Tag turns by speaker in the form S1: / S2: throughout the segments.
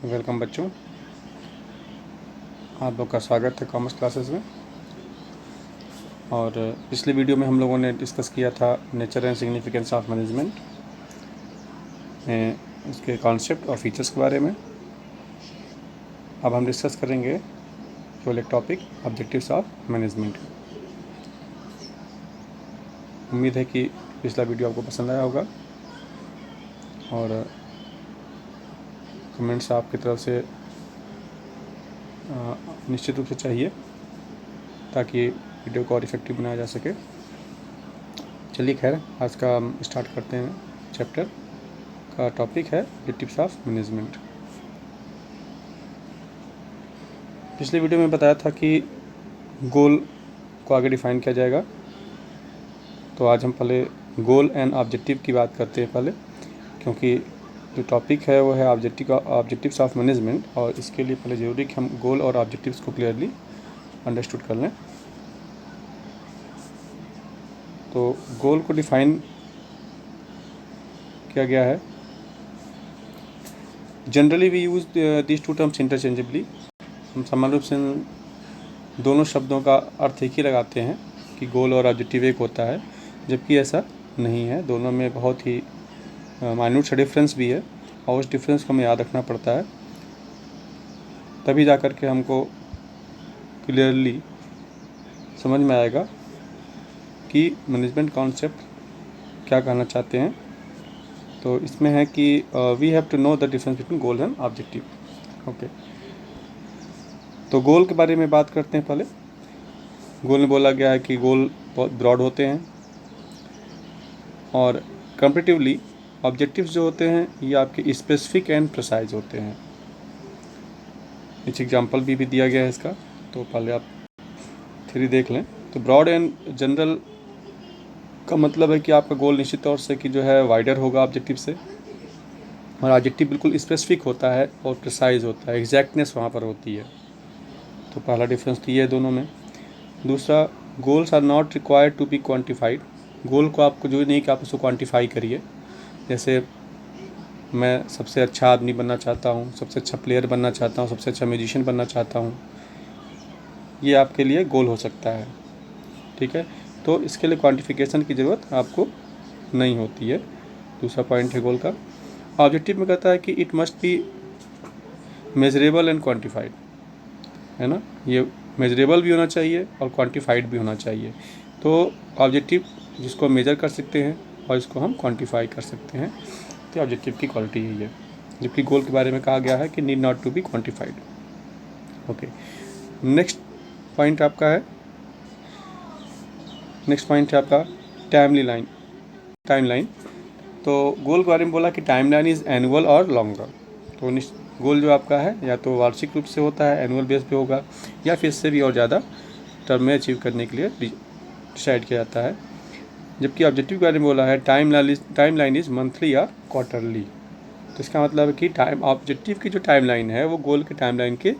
S1: Welcome बच्चों, आप लोग का स्वागत है कॉमर्स क्लासेस में। और पिछले वीडियो में हम लोगों ने डिस्कस किया था nature and significance of management में उसके कॉन्सेप्ट और फीचर्स के बारे में। अब हम डिस्कस करेंगे केवल एक टॉपिक, ऑब्जेक्टिव्स ऑफ मैनेजमेंट। उम्मीद है कि पिछला वीडियो आपको पसंद आया होगा और कमेंट्स आपकी तरफ से निश्चित रूप से चाहिए ताकि वीडियो को और इफेक्टिव बनाया जा सके। चलिए खैर, आज का हम स्टार्ट करते हैं। चैप्टर का टॉपिक है ऑब्जेक्टिव्स ऑफ मैनेजमेंट। पिछले वीडियो में बताया था कि गोल को आगे डिफाइन किया जाएगा, तो आज हम पहले गोल एंड ऑब्जेक्टिव की बात करते हैं पहले, क्योंकि जो टॉपिक है वो है ऑब्जेक्टिव्स ऑफ मैनेजमेंट, और इसके लिए पहले ज़रूरी कि हम गोल और ऑब्जेक्टिव्स को क्लियरली अंडरस्टूड कर लें। तो गोल को डिफाइन किया गया है, generally we use these two terms interchangeably. हम सामान्य रूप से दोनों शब्दों का अर्थ एक ही लगाते हैं कि गोल और ऑब्जेक्टिव एक होता है, जबकि ऐसा नहीं है। दोनों में बहुत ही माइन्यूट सा डिफरेंस भी है, और उस डिफरेंस को हमें याद रखना पड़ता है, तभी जा कर के हमको क्लियरली समझ में आएगा कि मैनेजमेंट कॉन्सेप्ट क्या कहना चाहते हैं। तो इसमें है कि we have to know the difference between goal and objective. Okay, तो गोल के बारे में बात करते हैं पहले। गोल में बोला गया है कि गोल बहुत ब्रॉड होते हैं, और कंपैरेटिवली ऑब्जेक्टिव्स जो होते हैं ये आपके स्पेसिफिक एंड प्रिसाइज होते हैं। कुछ एग्जांपल भी दिया गया है इसका, तो पहले आप थ्योरी देख लें। तो ब्रॉड एंड जनरल का मतलब है कि आपका गोल निश्चित तौर से कि जो है वाइडर होगा ऑब्जेक्टिव से, और ऑब्जेक्टिव बिल्कुल स्पेसिफिक होता है और प्रिसाइज होता है, एग्जैक्टनेस वहाँ पर होती है। तो पहला डिफरेंस तो ये है दोनों में। दूसरा, goals are not required to be quantified. Goal को आपको जो नहीं कि आप उसको क्वान्टिफाई करिए। जैसे मैं सबसे अच्छा आदमी बनना चाहता हूँ, सबसे अच्छा प्लेयर बनना चाहता हूँ, सबसे अच्छा म्यूजिशियन बनना चाहता हूँ, ये आपके लिए गोल हो सकता है, ठीक है। तो इसके लिए क्वांटिफिकेशन की ज़रूरत आपको नहीं होती है। दूसरा पॉइंट है गोल का। ऑब्जेक्टिव में कहता है कि it must be measurable and quantified, है ना। ये मेजरेबल भी होना चाहिए और क्वांटिफाइड भी होना चाहिए। तो ऑब्जेक्टिव जिसको मेजर कर सकते हैं और इसको हम क्वांटिफाई कर सकते हैं, तो ऑब्जेक्टिव की क्वालिटी है ये। जबकि गोल के बारे में कहा गया है कि need not to be quantified. Okay, next point आपका है टाइमलाइन। तो गोल के बारे में बोला कि टाइमलाइन इज़ एनुअल और लॉन्गर। तो गोल जो आपका है या तो वार्षिक रूप से होता है, एनुअल बेस पे होगा, या फिर इससे भी और ज़्यादा टर्म में अचीव करने के लिए डिसाइड किया जाता है। जबकि ऑब्जेक्टिव के बारे में बोला है टाइमलाइन इज़ मंथली या क्वार्टरली। तो इसका मतलब है कि ऑब्जेक्टिव की जो टाइमलाइन है वो गोल के टाइमलाइन के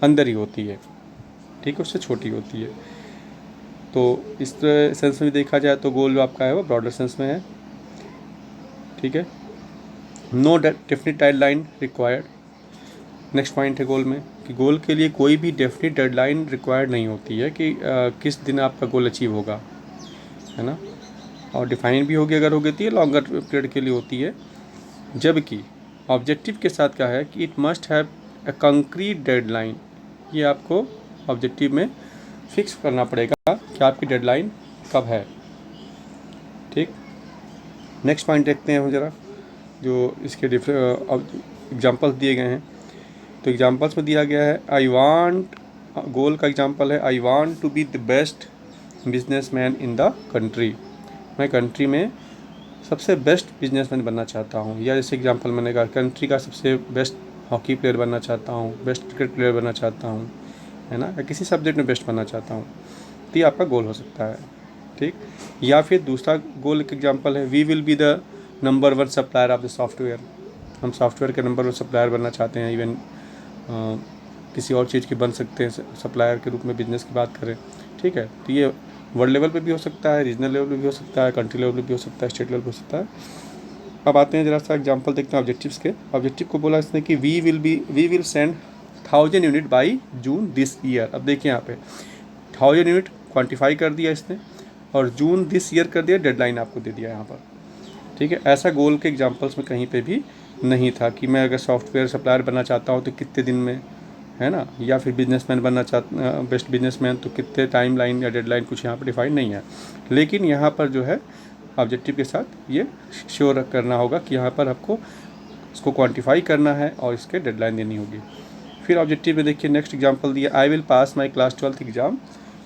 S1: अंदर ही होती है, ठीक है, उससे छोटी होती है। तो इस सेंस में देखा जाए तो गोल जो आपका है वो ब्रॉडर सेंस में है, ठीक है। No definite deadline required. Next point है गोल में कि गोल के लिए कोई भी डेफिनेट डेडलाइन रिक्वायर्ड नहीं होती है कि किस दिन आपका गोल अचीव होगा, है ना। और डिफाइन भी होगी, अगर होगी तो ये लॉन्गर पीरियड के लिए होती है। जबकि ऑब्जेक्टिव के साथ क्या है कि it must have a concrete deadline. ये आपको ऑब्जेक्टिव में फिक्स करना पड़ेगा कि आपकी डेडलाइन कब है, ठीक। नेक्स्ट पॉइंट देखते हैं हम ज़रा, जो इसके एग्जांपल्स दिए गए हैं। तो एग्जांपल्स में दिया गया है गोल का एग्जांपल है I want to be the best businessman in the country. मैं कंट्री में सबसे बेस्ट बिजनेसमैन बनना चाहता हूँ। या जैसे एग्जांपल मैंने कहा, कंट्री का सबसे बेस्ट हॉकी प्लेयर बनना चाहता हूँ, बेस्ट क्रिकेट प्लेयर बनना चाहता हूँ, है ना, या किसी सब्जेक्ट में बेस्ट बनना चाहता हूँ। तो ये आपका गोल हो सकता है, ठीक। या फिर दूसरा गोल एक एग्जांपल है, we will be the number 1 supplier of the software. हम सॉफ्टवेयर के नंबर 1 सप्लायर बनना चाहते हैं, इवन किसी और चीज़ की बन सकते हैं सप्लायर के रूप में, बिजनेस की बात करें, ठीक है। तो ये वर्ल्ड लेवल पे भी हो सकता है, रीजनल लेवल पे भी हो सकता है, कंट्री लेवल पे भी हो सकता है, स्टेट लेवल पे हो सकता है। अब आते हैं जरा सा एग्जांपल देखते हैं ऑब्जेक्टिव्स के। ऑब्जेक्टिव को बोला इसने कि we will send 1000 unit by June this year. अब देखिए यहाँ पे 1000 यूनिट क्वान्टिफाई कर दिया इसने और जून दिस ईयर कर दिया, डेडलाइन आपको दे दिया यहाँ पर। ठीक है, ऐसा गोल के एग्जांपल्स में कहीं पे भी नहीं था कि मैं अगर सॉफ्टवेयर सप्लायर बनना चाहता हूँ तो कितने दिन में, है ना, या फिर बिजनेसमैन बनना बेस्ट बिजनेसमैन तो कितने टाइमलाइन या डेडलाइन, कुछ यहाँ पर डिफाइन नहीं है। लेकिन यहाँ पर जो है ऑब्जेक्टिव के साथ ये श्योर करना होगा कि यहाँ पर आपको इसको क्वांटिफाई करना है और इसके डेडलाइन देनी होगी। फिर ऑब्जेक्टिव में देखिए नेक्स्ट एग्जांपल दिया, I will pass my class 12th exam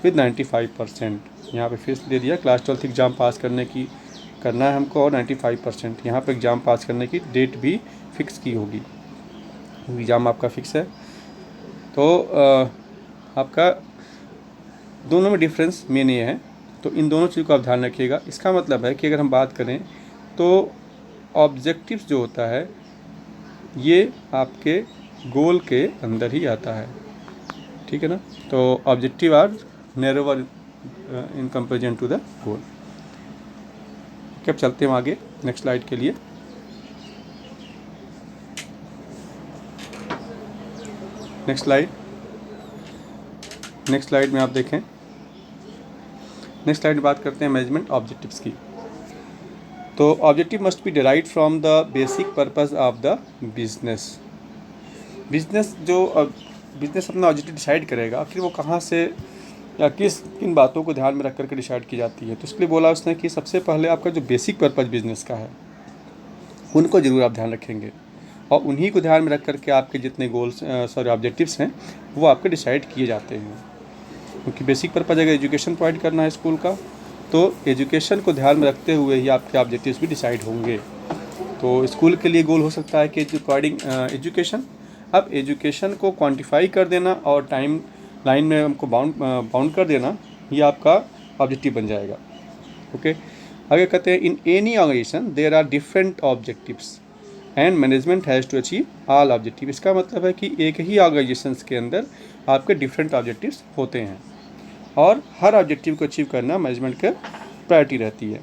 S1: with 95%। यहाँ पे फिर दे दिया क्लास 12th एग्ज़ाम पास करना है हमको और 95%। यहाँ पे एग्ज़ाम पास करने की डेट भी फिक्स की होगी, एग्ज़ाम आपका फिक्स है। तो आपका दोनों में डिफरेंस मेन ये है, तो इन दोनों चीज़ को आप ध्यान रखिएगा। इसका मतलब है कि अगर हम बात करें तो ऑब्जेक्टिव्स जो होता है ये आपके गोल के अंदर ही आता है, ठीक है ना। तो objective are narrower in comparison to the goal. अब चलते हैं आगे नेक्स्ट स्लाइड के लिए। नेक्स्ट स्लाइड में आप देखें, नेक्स्ट स्लाइड में बात करते हैं मैनेजमेंट ऑब्जेक्टिव्स की। तो objective must be derived from the basic purpose of the business. Business अपना ऑब्जेक्टिव डिसाइड करेगा, फिर वो कहाँ से या किन बातों को ध्यान में रख करके डिसाइड की जाती है। तो इसके लिए बोला उसने कि सबसे पहले आपका जो बेसिक पर्पस बिजनेस का है उनको ज़रूर आप ध्यान रखेंगे और उन्हीं को ध्यान में रख करके आपके जितने ऑब्जेक्टिव्स हैं वो आपके डिसाइड किए जाते हैं। क्योंकि बेसिक पर्पस अगर एजुकेशन प्रोवाइड करना है स्कूल का, तो एजुकेशन को ध्यान में रखते हुए ही आपके ऑब्जेक्टिव्स भी डिसाइड होंगे। तो स्कूल के लिए गोल हो सकता है कि प्रोवाइडिंग एजुकेशन। अब एजुकेशन को क्वांटिफाई कर देना और टाइम लाइन में हमको बाउंड कर देना, ये आपका ऑब्जेक्टिव बन जाएगा। ओके, आगे कहते हैं in any organization there are different objectives and management has to achieve all objective. इसका मतलब है कि एक ही ऑर्गेनाइजेशन के अंदर आपके डिफरेंट ऑब्जेक्टिव्स होते हैं और हर ऑब्जेक्टिव को अचीव करना मैनेजमेंट का प्रायोरिटी रहती है,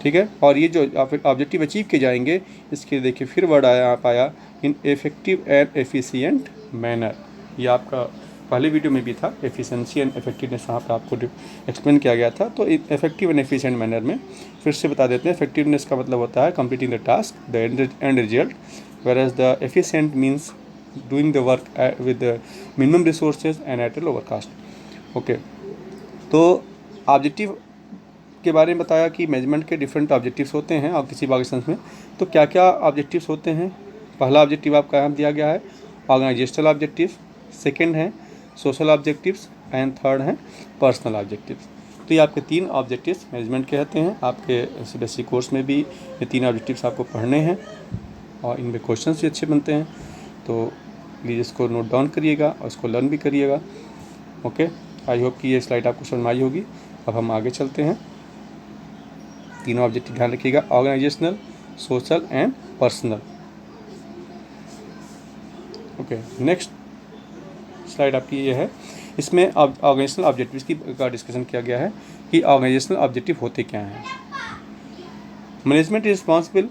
S1: ठीक है। और ये जो ऑब्जेक्टिव अचीव किए जाएंगे इसके देखिए फिर वर्ड आया in effective and efficient manner. ये आपका पहले वीडियो में भी था, एफिशिएंसी एंड इफेक्टिवनेस वहाँ पर आपको एक्सप्लेन किया गया था। तो इफेक्टिव एंड एफिशिएंट मैनर में फिर से बता देते हैं। इफेक्टिवनेस का मतलब होता है completing the task, the end result, whereas the efficient means doing the work with minimum resources and at a lower cost. Okay, तो ऑब्जेक्टिव के बारे में बताया कि मैनेजमेंट के डिफरेंट ऑब्जेक्टिव्स होते हैं और किसी ऑर्गेनाइजेशन में तो क्या क्या ऑब्जेक्टिव्स होते हैं। पहला ऑब्जेक्टिव आपका यहाँ दिया गया है ऑर्गेनाइजेशनल ऑब्जेक्टिव, सेकंड है सोशल ऑब्जेक्टिव्स एंड थर्ड है पर्सनल ऑब्जेक्टिव्स। तो ये आपके 3 ऑब्जेक्टिव्स मैनेजमेंट के रहते हैं। आपके बेसिक कोर्स में भी ये 3 ऑब्जेक्टिव्स आपको पढ़ने हैं और इनमें क्वेश्चंस भी अच्छे बनते हैं। तो प्लीज़ इसको नोट डाउन करिएगा और इसको लर्न भी करिएगा। ओके, आई होप कि ये स्लाइड आपको समझ में आई होगी। अब हम आगे चलते हैं। 3 ऑब्जेक्टिव ध्यान रखिएगा, organizational, social and personal. Okay, next slide आपकी ये है। इसमें ऑर्गेनाइजेशनल ऑब्जेक्टिव्स का डिस्कशन किया गया है कि ऑर्गेनाइजेशनल ऑब्जेक्टिव होते क्या हैं। Management is responsible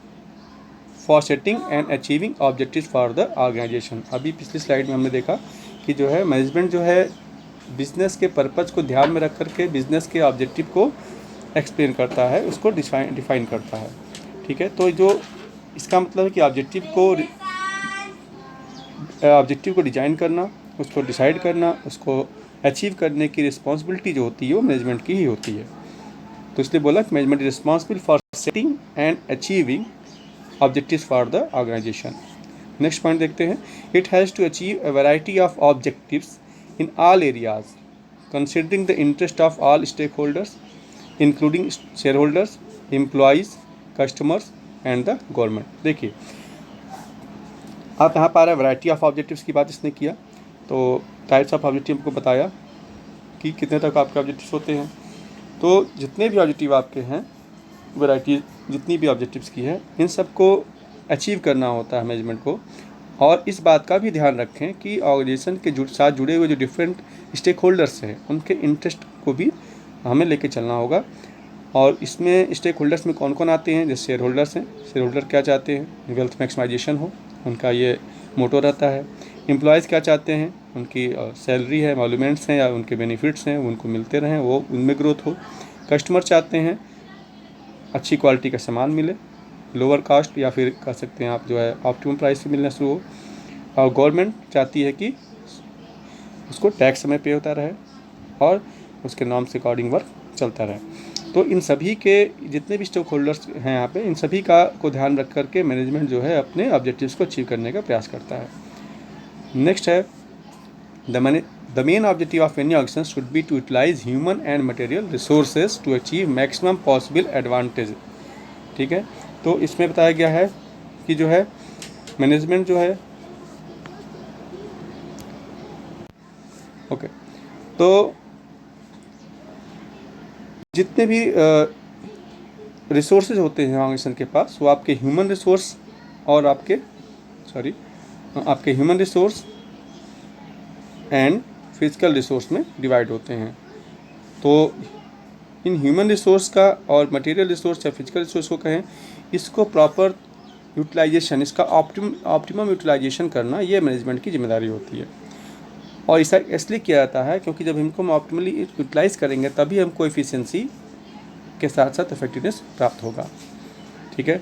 S1: for setting and achieving objectives for the organization. अभी पिछली स्लाइड में हमने देखा कि जो है मैनेजमेंट जो है बिजनेस के पर्पज़ को ध्यान में रख करके बिजनेस के ऑब्जेक्टिव को एक्सप्लेन करता है, उसको डिफाइन करता है, ठीक है। तो जो इसका मतलब है कि ऑब्जेक्टिव को डिजाइन करना, उसको डिसाइड करना, उसको अचीव करने की रिस्पॉन्सिबिलिटी जो होती है वो मैनेजमेंट की ही होती है। तो इसलिए बोला कि management is responsible for setting and achieving objectives for the organization. Next point देखते हैं, it has to achieve a variety of objectives in all areas considering the interest of all stakeholders including shareholders, employees, customers and the government. देखिए आप यहाँ पर आ रहे हैं variety of objectives की बात इसने किया, तो टाइप्स ऑफ ऑब्जेक्टिव को बताया कि कितने तक आपके ऑब्जेक्टिव्स होते हैं। तो जितने भी ऑब्जेक्टिव आपके हैं, वैरायटी जितनी भी ऑब्जेक्टिव्स की है, इन सबको अचीव करना होता है मैनेजमेंट को। और इस बात का भी ध्यान रखें कि ऑर्गेनाइजेशन के साथ जुड़े हुए जो डिफरेंट स्टेक होल्डर्स हैं उनके इंटरेस्ट को भी हमें लेके चलना होगा। और इसमें स्टेक होल्डर्स में कौन कौन आते हैं? जैसे शेयर होल्डर्स हैं, शेयर होल्डर क्या चाहते हैं? वेल्थ मैक्सिमाइजेशन हो, उनका ये मोटो रहता है। एम्प्लॉयज़ क्या चाहते हैं? उनकी सैलरी है, एमोलूमेंट्स हैं या उनके बेनिफिट्स हैं उनको मिलते रहें, वो उनमें ग्रोथ हो। कस्टमर चाहते हैं अच्छी क्वालिटी का सामान मिले, लोअर कास्ट या फिर कह सकते हैं आप जो है ऑप्टिमम प्राइस पे मिलना शुरू हो। और गवर्नमेंट चाहती है कि उसको टैक्स समय पे होता रहे और उसके नॉर्म्स के अकॉर्डिंग वर्क चलता रहे। तो इन सभी के जितने भी स्टेक होल्डर्स हैं यहाँ पे, इन सभी का को ध्यान रख करके मैनेजमेंट जो है अपने ऑब्जेक्टिव्स को अचीव करने का प्रयास करता है। नेक्स्ट है the main objective of any organization should be to utilize human and material resources to achieve maximum possible advantage. ठीक है, तो इसमें बताया गया है कि जो है मैनेजमेंट जो है ओके, तो जितने भी रिसोर्सेज होते हैं ऑर्गेनाइजेशन के पास, वो आपके ह्यूमन रिसोर्स और आपके human resource and physical resource में डिवाइड होते हैं। तो इन ह्यूमन रिसोर्स का और मटेरियल रिसोर्स या फिजिकल रिसोर्स को कहें, इसको प्रॉपर यूटिलाइजेशन, इसका ऑप्टिमम यूटिलाइजेशन करना, ये मैनेजमेंट की जिम्मेदारी होती है। और ऐसा इसलिए किया जाता है क्योंकि जब इनको हम ऑप्टिमली यूटिलाइज करेंगे तभी हमको एफिशिएंसी के साथ साथ इफेक्टिवनेस प्राप्त होगा। ठीक है,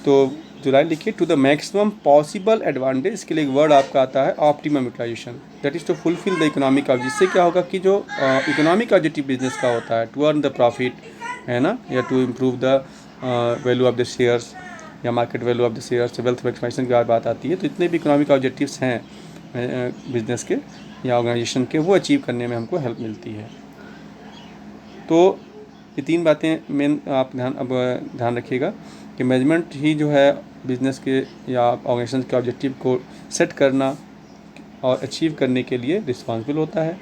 S1: तो जो लाइन लिखिए, to the maximum possible advantage, इसके लिए एक वर्ड आपका आता है optimum utilization, that is to fulfil the economic objective. इससे क्या होगा कि जो इकोनॉमिक ऑब्जेक्टिव बिजनेस का होता है, टू अर्न द प्रॉफिट, है ना, या to improve the value of the shares या market value of the shares, wealth maximisation की बात आती है। तो जितने भी इकोनॉमिक ऑब्जेक्टिव्स हैं बिजनेस के या ऑर्गेनाइजेशन के, वो अचीव करने में हमको हेल्प मिलती है। तो ये तीन बातें मेन आप ध्यान रखिएगा कि मैनेजमेंट ही जो है बिजनेस के या ऑर्गेनाइजेशन के ऑब्जेक्टिव को सेट करना और अचीव करने के लिए रिस्पॉन्सिबल होता है।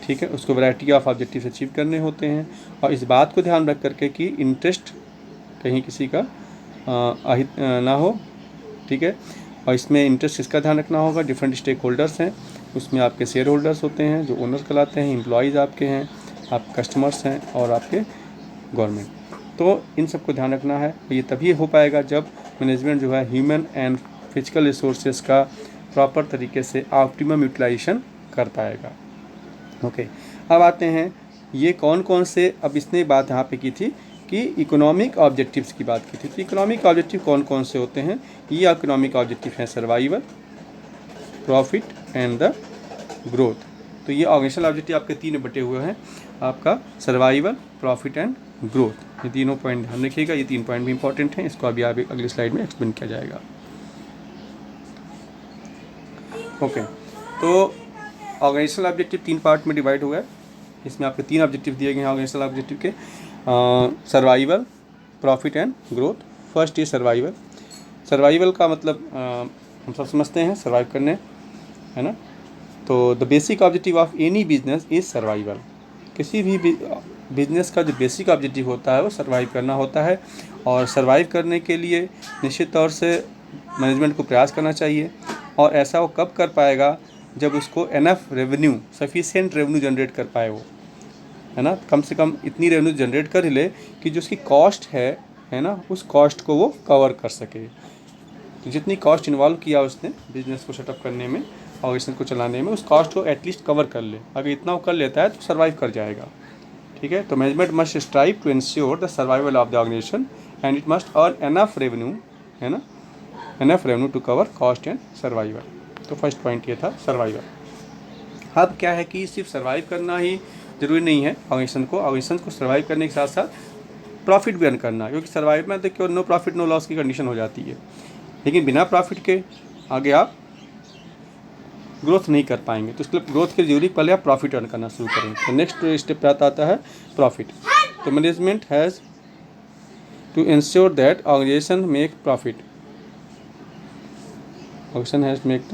S1: ठीक है, उसको वैरायटी ऑफ ऑब्जेक्टिव अचीव करने होते हैं और इस बात को ध्यान रख करके कि इंटरेस्ट कहीं किसी का अहित ना हो। ठीक है, और इसमें इंटरेस्ट किसका ध्यान रखना होगा? डिफरेंट स्टेक होल्डर्स हैं, उसमें आपके शेयर होल्डर्स होते हैं जो ओनर कहलाते हैं, एम्प्लॉयज़ आपके हैं, आप कस्टमर्स हैं और आपके गवर्नमेंट। तो इन सब को ध्यान रखना है। ये तभी हो पाएगा जब मैनेजमेंट जो है ह्यूमन एंड फिजिकल रिसोर्सेज का प्रॉपर तरीके से ऑप्टिमम यूटिलाइजेशन कर पाएगा। ओके, अब आते हैं ये कौन कौन से, अब इसने बात यहाँ पे की थी कि इकोनॉमिक ऑब्जेक्टिव्स की बात की थी। तो इकोनॉमिक ऑब्जेक्टिव कौन कौन से होते हैं? ये इकोनॉमिक ऑब्जेक्टिव हैं survival, profit and the growth. तो ये ऑर्गेनाइजेशनल ऑब्जेक्टिव आपके तीन बटे हुए हैं, आपका सर्वाइवल, प्रॉफिट एंड ग्रोथ। ये तीनों पॉइंट ध्यान रखिएगा, ये तीन पॉइंट भी इंपॉर्टेंट हैं। इसको अभी आप अगली स्लाइड में एक्सप्लेन किया जाएगा। ओके, तो ऑर्गेनाइजेशनल ऑब्जेक्टिव तीन पार्ट में डिवाइड हुआ है। इसमें आपके तीन ऑब्जेक्टिव दिए गए हैं ऑर्गेनाइजेशनल ऑब्जेक्टिव के, survival, profit and growth. First ये सर्वाइवल। सर्वाइवल का मतलब हम सब समझते हैं सर्वाइव करने, है ना। तो the basic objective of any business is survival. किसी भी बिजनेस का जो बेसिक ऑब्जेक्टिव होता है वो सर्वाइव करना होता है। और सर्वाइव करने के लिए निश्चित तौर से मैनेजमेंट को प्रयास करना चाहिए। और ऐसा वो कब कर पाएगा? जब उसको enough revenue, sufficient revenue generate कर पाए वो, है ना। कम से कम इतनी रेवेन्यू जनरेट कर ले कि जो उसकी कॉस्ट है ना, उस कॉस्ट को वो कवर कर सके। तो जितनी कॉस्ट इन्वॉल्व किया उसने बिजनेस को सेटअप करने में, ऑर्गेनाइजेशन को चलाने में, उस कॉस्ट को एटलीस्ट कवर कर ले। अगर इतना वो कर लेता है तो सर्वाइव कर जाएगा। ठीक है, तो management must strive to ensure the survival of the organization and it must earn enough revenue, है ना, enough revenue to cover cost and survival. तो फर्स्ट पॉइंट ये था सर्वाइवल। अब क्या है कि सिर्फ सर्वाइव करना ही ज़रूरी नहीं है। ऑर्गेनाइजेशन को सर्वाइव करने के साथ साथ प्रॉफिट भी अर्न करना, क्योंकि सर्वाइव में तो केवल नो प्रॉफिट नो लॉस की कंडीशन हो जाती है। लेकिन बिना प्रॉफिट के आगे आप ग्रोथ नहीं कर पाएंगे। तो इसके लिए ग्रोथ के जरूरी पहले आप प्रॉफिट अर्न करना शुरू करें। तो नेक्स्ट स्टेप पे आता है प्रॉफिट। तो management has to ensure that organization make profit, organization has make